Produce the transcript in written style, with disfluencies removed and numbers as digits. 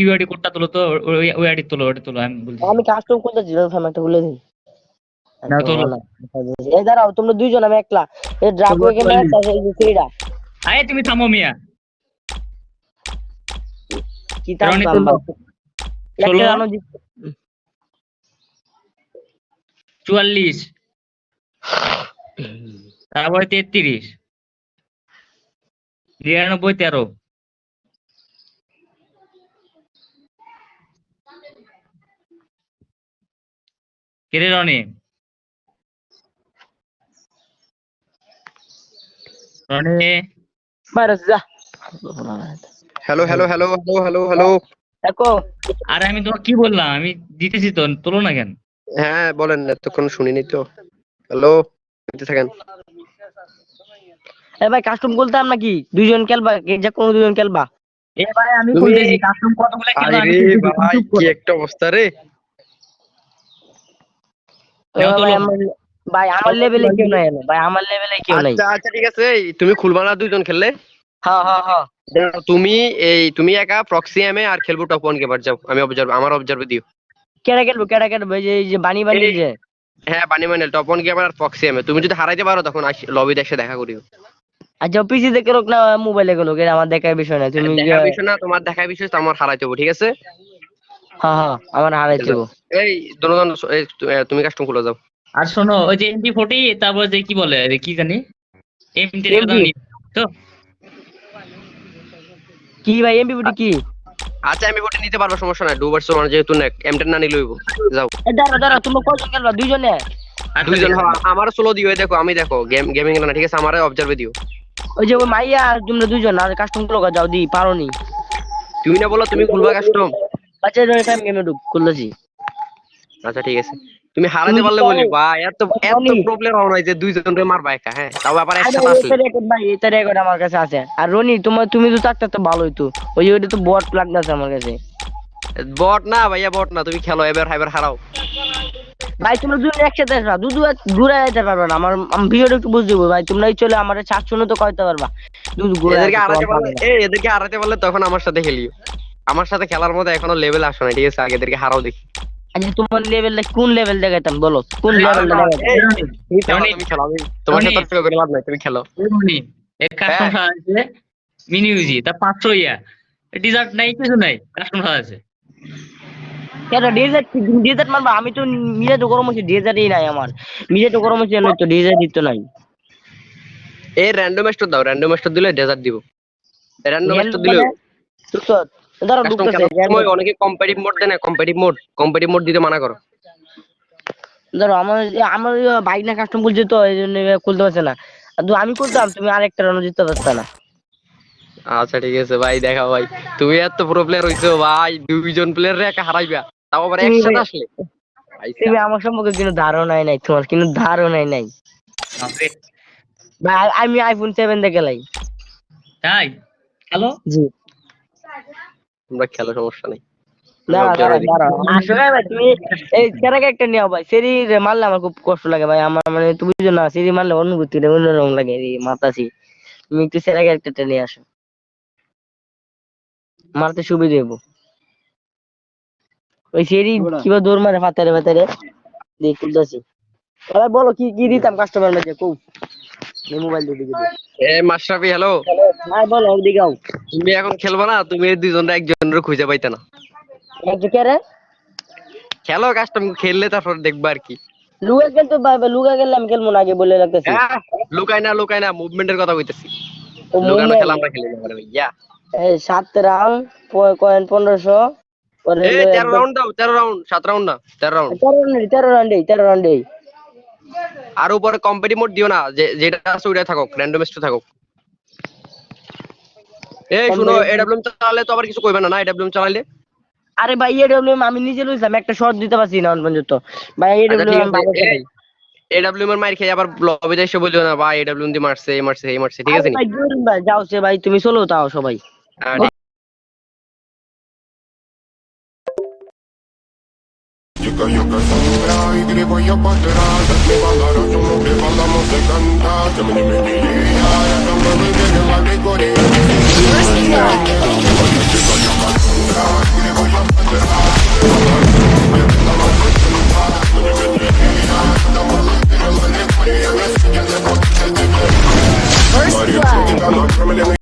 UID কোডটা তোলো তো, ওই আইডি তোলো, ওটা তোলো, আমি বলছি। আমি কাস্টম করতে জিরো ফার্ম একটা বলে দিই। না তোলো। এই দাঁড়াও, তোমরা দুইজন, আমি একলা। এই ড্রাগো এখানে একটা আছে, এই যে সেইটা। আরে তুমি থামো মিয়া। কি তাম রনি বাম তোলো। একটা 16, রানো 44, তারপরে 33, 92, 13। কেরে রনি? রনি মাইরাস যা। Hello hello hello hello hello hello. দেখো, আরে আমি তোমাকে কি বললাম, আমি দিতেছি তো, তোলো না কেন? হ্যাঁ বলেন, এতক্ষণ শুনিনি তো। হ্যালো, শুনতে থাকেন। এ ভাই কাস্টম বলতাম নাকি? দুইজন খেলবা, যে কোনো দুইজন খেলবা। এবারে আমি তুমি খুলতেছি কাস্টম কতগুলো খেলবো আমি আরে খুলতেছি, তুমি ভাই চুপ কি করো। একটা অবস্থা রে। নাও ভাই তোলো। ভাই আমার লেভেলে কেউ নাই, ভাই আমার লেভেলে কেউ নাই। আচ্ছা আচ্ছা ঠিক আছে, তুমি খুলবা না দুইজন খেললে? হ্যাঁ হ্যাঁ হ্যাঁ। তুমি একা প্রক্সি এমে আর খেলবো টপ 1 গেবার যাও, আমি আমার অবজার্ভে দিও। কেডা খেলবো, এই যে বানি বান্ডিল এই যে। হ্যাঁ বানি মাইনেল টপ 1 গেবার আর প্রক্সি এমে, তুমি যদি হারাইতে পারো তখন লবিতে এসে দেখা করিও। আচ্ছা পিসি দেখে লোক না মোবাইলে গেলো, আমার দেখার বিষয় না। তুমি দেখার বিষয় না, তোমার দেখার বিষয় তো আমার হারাইতে হবে, ঠিক আছে? হ্যাঁ হ্যাঁ, আমার হারাইতে যাও। হবো। এই দুজন, তুমি কাস্টম খুলে যাও। আর শোনো, ওই যে MP40, তারপর যে কি বলে, আরে কি জানি, এমটি রেখে দাও এমপি নি তো। কি ভাই, এমপি কি? আচ্ছা আমি ভোটে নিতে পারবো, সমস্যা নাই। ডুবার সময় যেহেতু এমটেন না নিলে হইব। যাও দাঁড়া দাঁড়া, তুমি কয়জন খেলবা? দুইজনে? আচ্ছা দুইজন। ঠিক আছে। আমারও সোলো দিও, এই দেখো আমি দেখো গেমিং না, ঠিক আছে? আমারও অবজার্ভে দিও। ওই যে ওই মাইয়া আর তোমরা দুইজন, আর কাস্টম গুলো যাও দি পারো নি। তুমি না বলো তুমি খুলবা কাস্টম? আচ্ছা টাইম গেমে ঢুক খুললেছি। আচ্ছা ঠিক আছে, তুমি তুমি হারাতে কি পারলে পারো? বলি ভাই, এত এত রনি, প্রবলেম হয় যে দুইজন রে মারবা একা, হ্যাঁ তাও আবার আরে একসাথে আসলে। এটা রেকর্ড ভাই, এটা রেকর্ড আমার কাছে আছে। আর রনি, তুমি তো থাকতে তো ভালোই তো। ওইটা তো বট লাগতেছে আমার কাছে। বট না ভাইয়া, বট না, তুমি খেলো এবার, এবার হারাও। ভাই তোমরা দুজন একসাথে আসবা, ঘুরে যেতে পারবে না। আমার ভিডিওটা একটু বুঝতে হবে ভাই, তোমরা চলে আমার চারশো তো কইতে পারবা। ঘুরে এদেরকে আসো তোমার হারাতে পারলে, পারবে না। এদেরকে হারাতে পারলে তখন আমার সাথে খেলিও। আমার সাথে খেলার মধ্যে এখনো লেভেল আসো না, ঠিক আছে? আগে এদেরকে হারাও দেখি। আচ্ছা তোমার লেভেলটা কোন লেভেল দেখাইতাম বলো, কোন আরে আরে লেভেলটা না, দেখাইতাম? এই রনি, তুমি খেলো, রনি, তুমি খেলো, আমি তোমার রনি, সাথে তর্ক করে লাভ নাই, তুমি খেলো। রনি, এই কাস্টম হ্যাঁ সারা আছে, মিনি ইউজি তা 500 ইয়া, ডিজার্ট নাই, কিছু নাই, কাস্টম সারা আছে। কেন ডিজেট মারবা? আমি তো মিলে তো গরম হচ্ছে, ডিজেটই নাই আমার। মিলে তো গরম হচ্ছে, নয় তো ডিজেট তো নাই। এই র্যান্ডম স্টোর দাও, র্যান্ডম স্টোর দিলে ডেজার্ট দিব। র্যান্ডম স্টোর দিলে ধরো কাস্টম ঢুকতেছে। খেলার সময় অনেকে কম্পিটিটিভ মোড দেয় না, কম্পিটিটিভ মোড দিতে মানা করো। ধরো আমার আমার বাইক না কাস্টম খুলছে তো, এই জন্য খুলতে পারছে না। আর আমি খুলতাম, তুমি আরেকটা রানো জিততে পারছ না। আচ্ছা ঠিক আছে ভাই, দেখাও ভাই। তুমি এত প্রো প্লেয়ার হইছো ভাই, দুইজন প্লেয়ার রে একা হারাইবা, তাও আবার তুমি একসাথে আসলে। আইসা তুমি আমার সম্পর্কে কোনো ধারণাই নাই, তোমার কোনো ধারণাই নাই বাপরে, ভাই। আমি আইফোন 7 দেখে লাই। তাই হ্যালো। জি। তোমরা খেলো, সমস্যা নেই। আমি দাঁড়া দাঁড়া অবজার্ভে দেখি। দাঁড়া, আসলে ভাই তুমি এই সেরাকে একটা নিও ভাই। সেরি মারলে আমার খুব কষ্ট লাগে ভাই। আমার মানে তুমি বুঝো না, সেরি মারলে অনুভূতিটা অন্যরকম লাগে রে মাতাছি। তুমি একটু সেরাকে একটা নিয়ে আসো, মারতে সুবিধা হইব। ওই সেরি কিবা দৌড় মারে ফাতারে ফাতারে দেখ খুলতেছি। এবার বলো কি কি দিতাম কাস্টমার মাঝে কও। এই মোবাইল দিয়ে দিকে মাশরাফি হ্যালো। ভাই বলো ওদিকে আও। তুমি এখন খেলবা না, তুমি এই দুইজনের একজনের খুঁজে পাইতে না। একটু কে রে? খেলো কাস্টম, খেললে তারপর দেখবা আর কি। লুকা খেলতে পারবে, লুকা খেললে আমি খেলবো না, আগে বলে রাখতেছি। হ্যাঁ, লুকাই না, মুভমেন্টের কথা কইতেছি। ও লুকানো মুভমেন্ট। খেলা আমরা খেলি না ভাইয়া। এই 7 রাউন্ড কয়েন 1500 পরে এই হলো 13 একদম রাউন্ড দাও, 13 রাউন্ড, 7 রাউন্ড না, 13 রাউন্ড। 13 রাউন্ডে। আর উপরে কম্পিটিটিভ মোড দিও না, যেটা আছে ওইটা থাকুক, র্যান্ডম স্টোর থাকুক। এই শুনো, এডব্লিউএম চালালে তো আবার কিছু কইবে না, না এডব্লিউএম চালাইলে। আরে ভাই এডব্লিউএম আমি নিজে লইছিলাম, একটা শট দিতে পারছি না পর্যন্ত ভাই। আচ্ছা ঠিক এডব্লিউএম আমি আছে, ভালো খেলাই। এডব্লিউএম এর মাইর খেয়ে আবার লবিতে এসে বলছো না ভাই এডব্লিউএম দিয়ে মারছে, এই মারছে, এই মারছে, ঠিক আরে আছে নি? ভাই জরুন ভাই, যাও সে ভাই, তুমি চলো তাও সবাই। হ্যাঁ, Yo que sombra y gripo yo pa' atrás. Mi palabra somos que bailamos de cantar. Que me ya estamos viviendo en la discoteca. Yo que sombra y gripo Dale,